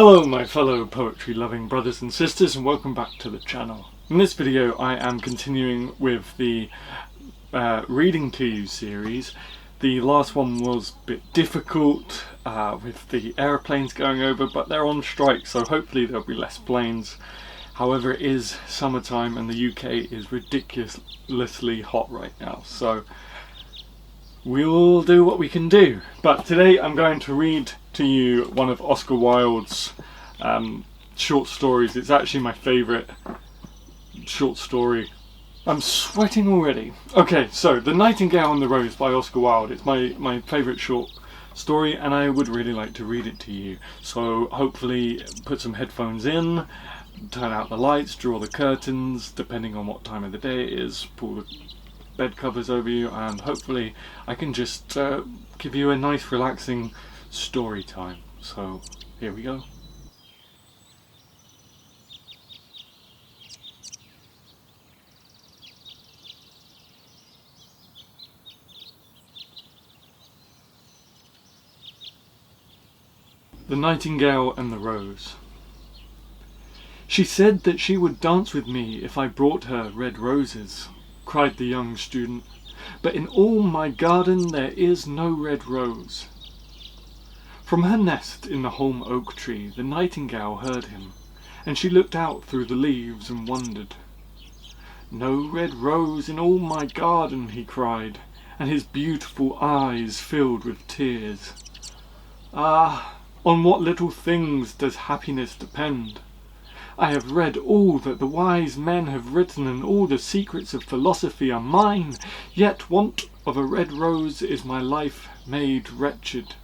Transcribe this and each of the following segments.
Hello my fellow poetry loving brothers and sisters, and welcome back to the channel. In this video I am continuing with the reading to you series. The last one was a bit difficult with the aeroplanes going over, but they're on strike, so hopefully there'll be less planes. However, it is summertime and the UK is ridiculously hot right now, so we'll do what we can do. But today I'm going to read to you one of Oscar Wilde's short stories. It's actually my favourite short story. I'm sweating already. Okay, so The Nightingale and the Rose by Oscar Wilde. It's my favourite short story, and I would really like to read it to you. So hopefully put some headphones in, turn out the lights, draw the curtains, depending on what time of the day it is, pull the bed covers over you, and hopefully I can just give you a nice relaxing story time. So here we go. The Nightingale and the Rose. She said that she would dance with me if I brought her red roses, cried the young student, but in all my garden there is no red rose. From her nest in the holm oak tree the nightingale heard him, and she looked out through the leaves and wondered. No red rose in all my garden, he cried, and his beautiful eyes filled with tears. Ah, on what little things does happiness depend! I have read all that the wise men have written, and all the secrets of philosophy are mine, yet want of a red rose is my life made wretched.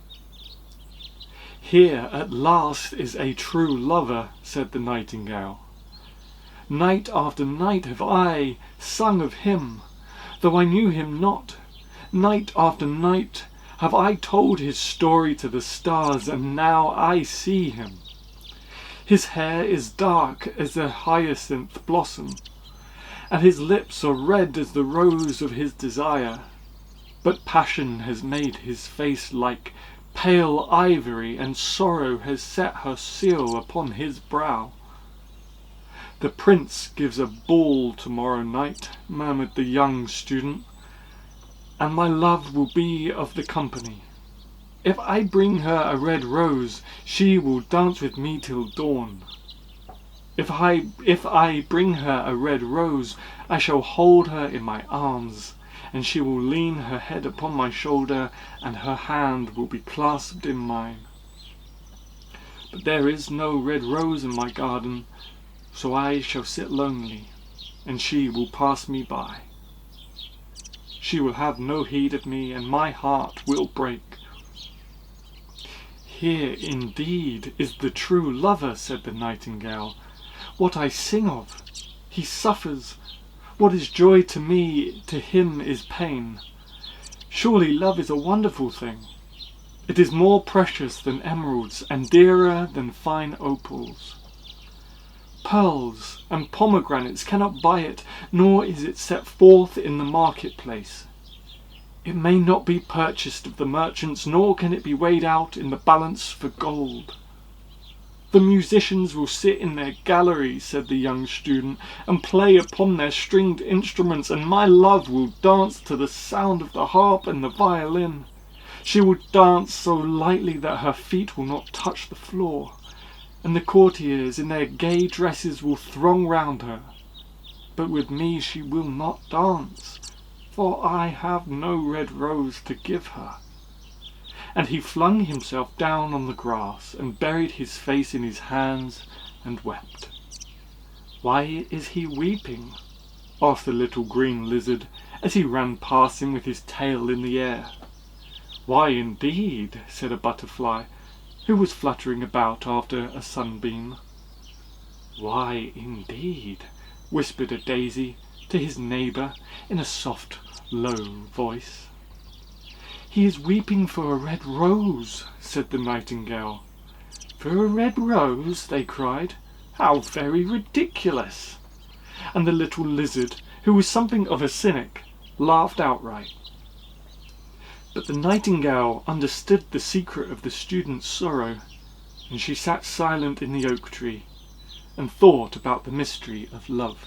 Here at last is a true lover, said the nightingale. Night after night have I sung of him, though I knew him not. Night after night have I told his story to the stars, and now I see him. His hair is dark as a hyacinth blossom, and his lips are red as the rose of his desire. But passion has made his face like pale ivory, and sorrow has set her seal upon his brow. The prince gives a ball tomorrow night, murmured the young student, and my love will be of the company. If I bring her a red rose, she will dance with me till dawn. If I bring her a red rose, I shall hold her in my arms, and she will lean her head upon my shoulder, and her hand will be clasped in mine. But there is no red rose in my garden, so I shall sit lonely, and she will pass me by. She will have no heed of me, and my heart will break. Here indeed is the true lover, said the nightingale. What I sing of, he suffers. What is joy to me, to him is pain. Surely love is a wonderful thing. It is more precious than emeralds, and dearer than fine opals. Pearls and pomegranates cannot buy it, nor is it set forth in the marketplace. It may not be purchased of the merchants, nor can it be weighed out in the balance for gold. The musicians will sit in their galleries, said the young student, and play upon their stringed instruments, and my love will dance to the sound of the harp and the violin. She will dance so lightly that her feet will not touch the floor, and the courtiers in their gay dresses will throng round her. But with me she will not dance, for I have no red rose to give her. And he flung himself down on the grass, and buried his face in his hands, and wept. Why is he weeping? Asked the little green lizard, as he ran past him with his tail in the air. Why indeed, said a butterfly, who was fluttering about after a sunbeam. Why indeed, whispered a daisy to his neighbour in a soft, low voice. He is weeping for a red rose, said the nightingale. For a red rose, they cried. How very ridiculous! And the little lizard, who was something of a cynic, laughed outright. But the nightingale understood the secret of the student's sorrow, and she sat silent in the oak tree and thought about the mystery of love.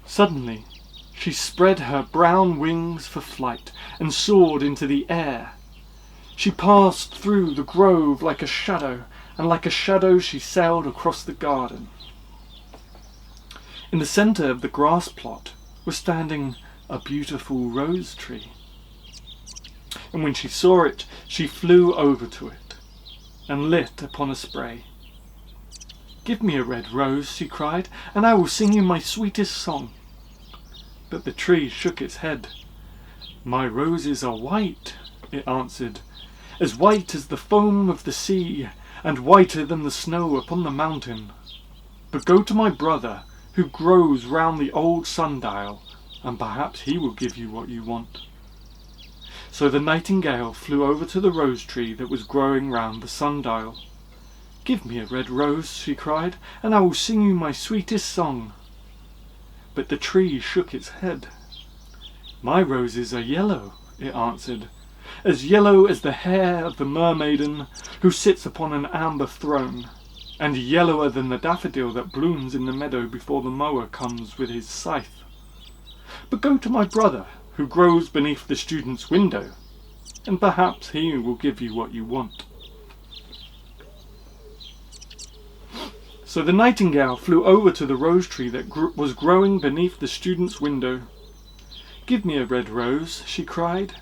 Suddenly, she spread her brown wings for flight and soared into the air. She passed through the grove like a shadow, and like a shadow she sailed across the garden. In the centre of the grass plot was standing a beautiful rose tree. And when she saw it, she flew over to it and lit upon a spray. "Give me a red rose," she cried, "and I will sing you my sweetest song." But the tree shook its head. "My roses are white," it answered, "as white as the foam of the sea, and whiter than the snow upon the mountain. But go to my brother, who grows round the old sundial, and perhaps he will give you what you want." So the nightingale flew over to the rose tree that was growing round the sundial. "Give me a red rose," she cried, "and I will sing you my sweetest song." But the tree shook its head. "My roses are yellow," it answered, "as yellow as the hair of the mermaiden who sits upon an amber throne, and yellower than the daffodil that blooms in the meadow before the mower comes with his scythe. But go to my brother, who grows beneath the student's window, and perhaps he will give you what you want." So the nightingale flew over to the rose tree that was growing beneath the student's window. "Give me a red rose," she cried,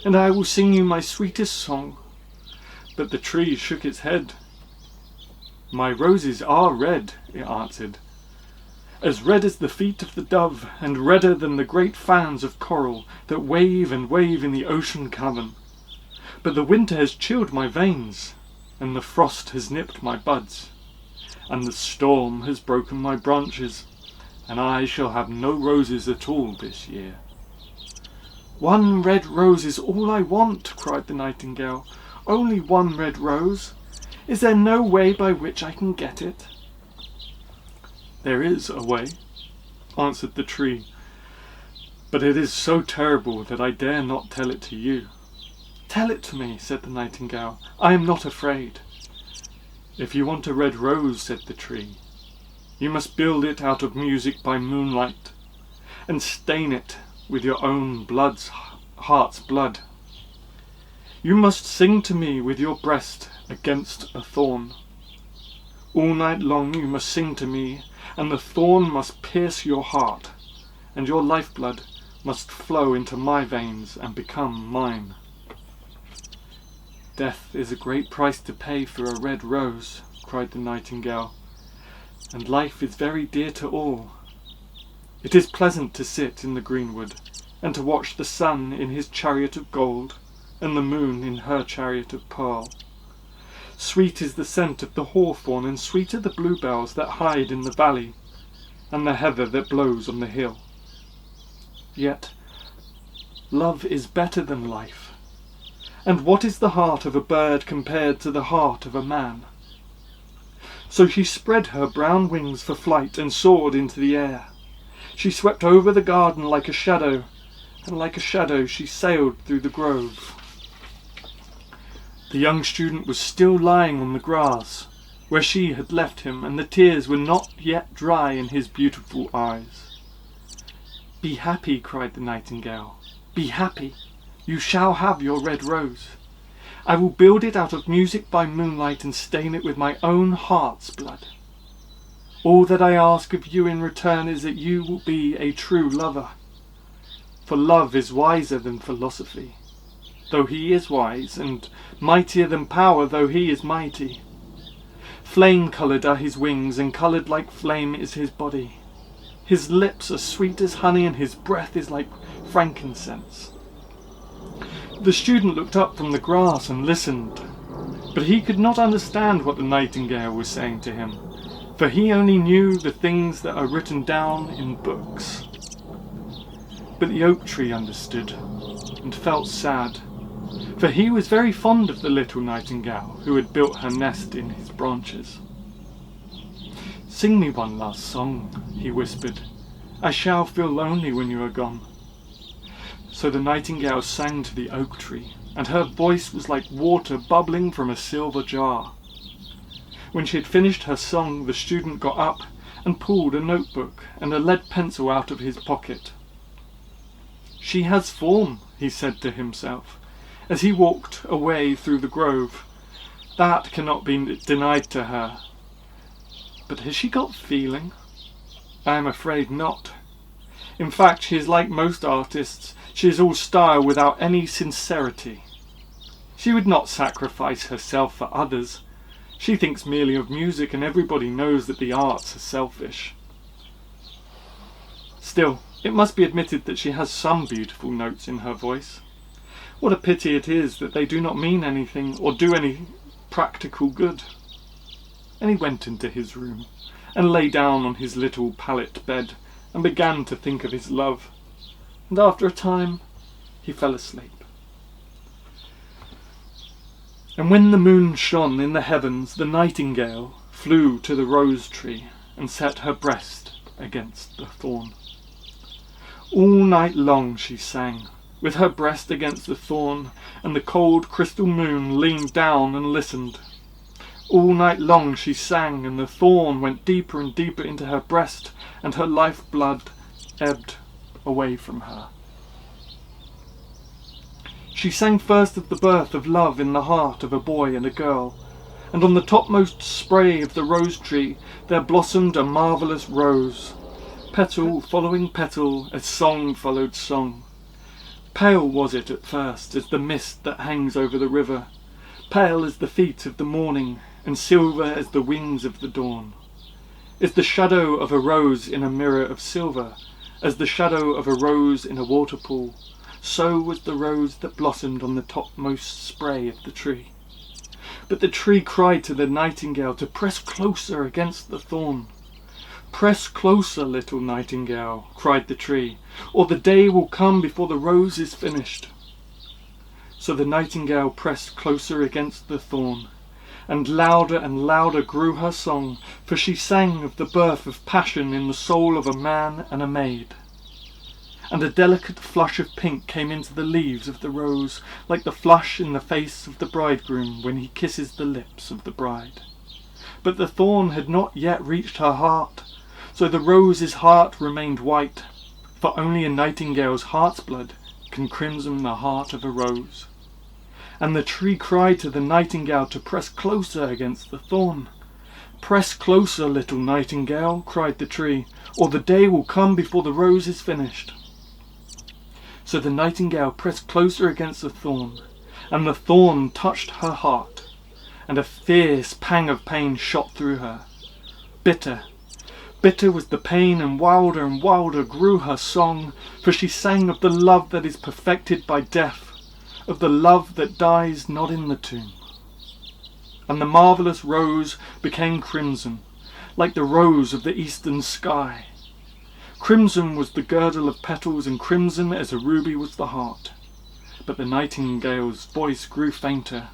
"and I will sing you my sweetest song." But the tree shook its head. "My roses are red," it answered, "as red as the feet of the dove, and redder than the great fans of coral that wave and wave in the ocean cavern. But the winter has chilled my veins, and the frost has nipped my buds, and the storm has broken my branches, and I shall have no roses at all this year." "One red rose is all I want," cried the nightingale. "Only one red rose. Is there no way by which I can get it?" "There is a way," answered the tree, "but it is so terrible that I dare not tell it to you." "Tell it to me," said the nightingale. "I am not afraid." "If you want a red rose," said the tree, "you must build it out of music by moonlight, and stain it with your own heart's blood. You must sing to me with your breast against a thorn. All night long you must sing to me, and the thorn must pierce your heart, and your lifeblood must flow into my veins and become mine." "Death is a great price to pay for a red rose," cried the nightingale, "and life is very dear to all. It is pleasant to sit in the greenwood, and to watch the sun in his chariot of gold, and the moon in her chariot of pearl. Sweet is the scent of the hawthorn, and sweet are the bluebells that hide in the valley, and the heather that blows on the hill. Yet love is better than life. And what is the heart of a bird compared to the heart of a man?" So she spread her brown wings for flight and soared into the air. She swept over the garden like a shadow, and like a shadow she sailed through the grove. The young student was still lying on the grass, where she had left him, and the tears were not yet dry in his beautiful eyes. "Be happy," cried the nightingale. "Be happy. You shall have your red rose. I will build it out of music by moonlight and stain it with my own heart's blood. All that I ask of you in return is that you will be a true lover. For love is wiser than philosophy, though he is wise, and mightier than power, though he is mighty. Flame-coloured are his wings, and coloured like flame is his body. His lips are sweet as honey, and his breath is like frankincense." The student looked up from the grass and listened, but he could not understand what the nightingale was saying to him, for he only knew the things that are written down in books. But the oak tree understood, and felt sad, for he was very fond of the little nightingale who had built her nest in his branches. "Sing me one last song," he whispered. "I shall feel lonely when you are gone." So the nightingale sang to the oak tree, and her voice was like water bubbling from a silver jar. When she had finished her song, the student got up and pulled a notebook and a lead pencil out of his pocket. "She has form," he said to himself, as he walked away through the grove. "That cannot be denied to her. But has she got feeling? I am afraid not. In fact, she is like most artists. She is all style without any sincerity. She would not sacrifice herself for others. She thinks merely of music, and everybody knows that the arts are selfish. Still, it must be admitted that she has some beautiful notes in her voice. What a pity it is that they do not mean anything or do any practical good." And he went into his room and lay down on his little pallet bed and began to think of his love. And after a time he fell asleep. And when the moon shone in the heavens, the nightingale flew to the rose tree and set her breast against the thorn. All night long she sang, with her breast against the thorn, and the cold crystal moon leaned down and listened. All night long she sang, and the thorn went deeper and deeper into her breast, and her life-blood ebbed away from her. She sang first of the birth of love in the heart of a boy and a girl, and on the topmost spray of the rose tree there blossomed a marvellous rose, petal following petal as song followed song. Pale was it at first as the mist that hangs over the river, pale as the feet of the morning, and silver as the wings of the dawn. As the shadow of a rose in a mirror of silver, as the shadow of a rose in a waterpool, so was the rose that blossomed on the topmost spray of the tree. But the tree cried to the nightingale to press closer against the thorn. "Press closer, little nightingale," cried the tree, "or the day will come before the rose is finished." So the nightingale pressed closer against the thorn, and louder grew her song, for she sang of the birth of passion in the soul of a man and a maid. And a delicate flush of pink came into the leaves of the rose, like the flush in the face of the bridegroom when he kisses the lips of the bride. But the thorn had not yet reached her heart, so the rose's heart remained white, for only a nightingale's heart's blood can crimson the heart of a rose. And the tree cried to the nightingale to press closer against the thorn. "Press closer, little nightingale," cried the tree, "or the day will come before the rose is finished." So the nightingale pressed closer against the thorn, and the thorn touched her heart, and a fierce pang of pain shot through her. Bitter, bitter was the pain, and wilder grew her song, for she sang of the love that is perfected by death, of the love that dies not in the tomb. And the marvellous rose became crimson, like the rose of the eastern sky. Crimson was the girdle of petals, and crimson as a ruby was the heart. But the nightingale's voice grew fainter,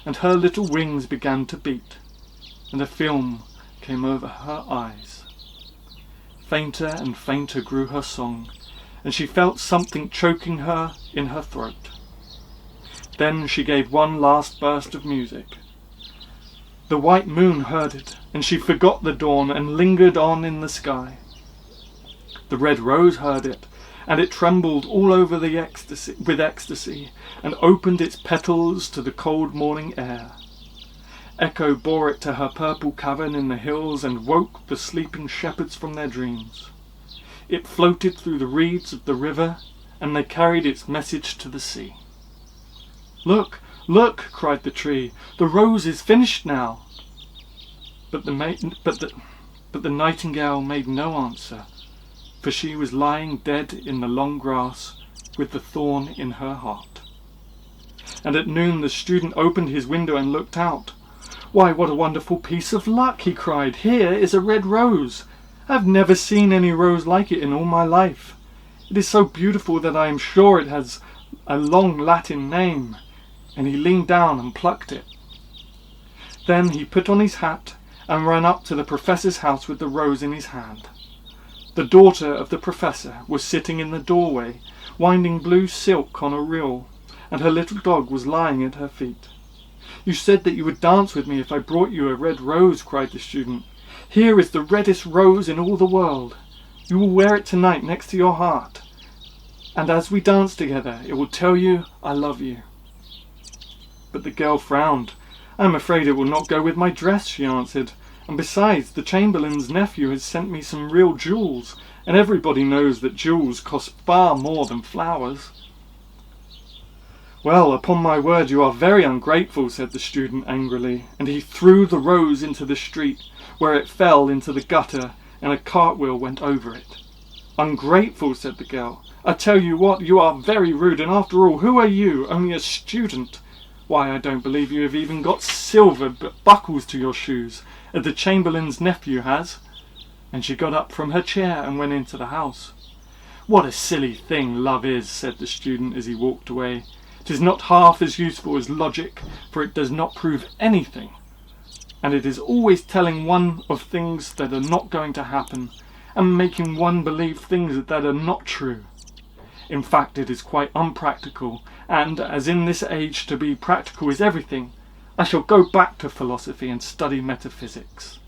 and her little wings began to beat, and a film came over her eyes. Fainter and fainter grew her song, and she felt something choking her in her throat. Then she gave one last burst of music. The white moon heard it, and she forgot the dawn and lingered on in the sky. The red rose heard it, and it trembled all over with ecstasy, and opened its petals to the cold morning air. Echo bore it to her purple cavern in the hills, and woke the sleeping shepherds from their dreams. It floated through the reeds of the river, and they carried its message to the sea. "Look, look!" cried the tree. "The rose is finished now." But the nightingale made no answer, for she was lying dead in the long grass with the thorn in her heart. And at noon the student opened his window and looked out. "Why, what a wonderful piece of luck!" he cried. "Here is a red rose. I have never seen any rose like it in all my life. It is so beautiful that I am sure it has a long Latin name." And he leaned down and plucked it. Then he put on his hat and ran up to the professor's house with the rose in his hand. The daughter of the professor was sitting in the doorway, winding blue silk on a reel, and her little dog was lying at her feet. "You said that you would dance with me if I brought you a red rose," cried the student. "Here is the reddest rose in all the world. You will wear it tonight next to your heart, and as we dance together it will tell you I love you." But the girl frowned. "I am afraid it will not go with my dress," she answered, "and besides, the Chamberlain's nephew has sent me some real jewels, and everybody knows that jewels cost far more than flowers." "Well, upon my word, you are very ungrateful," said the student angrily, and he threw the rose into the street, where it fell into the gutter and a cartwheel went over it. "Ungrateful," said the girl. "I tell you what, you are very rude, and after all, who are you? Only a student. Why, I don't believe you have even got silver buckles to your shoes, as the Chamberlain's nephew has." And she got up from her chair and went into the house. "What a silly thing love is," said the student as he walked away. "It is not half as useful as logic, for it does not prove anything, and it is always telling one of things that are not going to happen, and making one believe things that are not true. In fact, it is quite unpractical, and as in this age to be practical is everything, I shall go back to philosophy and study metaphysics."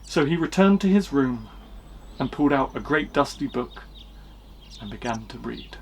So he returned to his room and pulled out a great dusty book and began to read.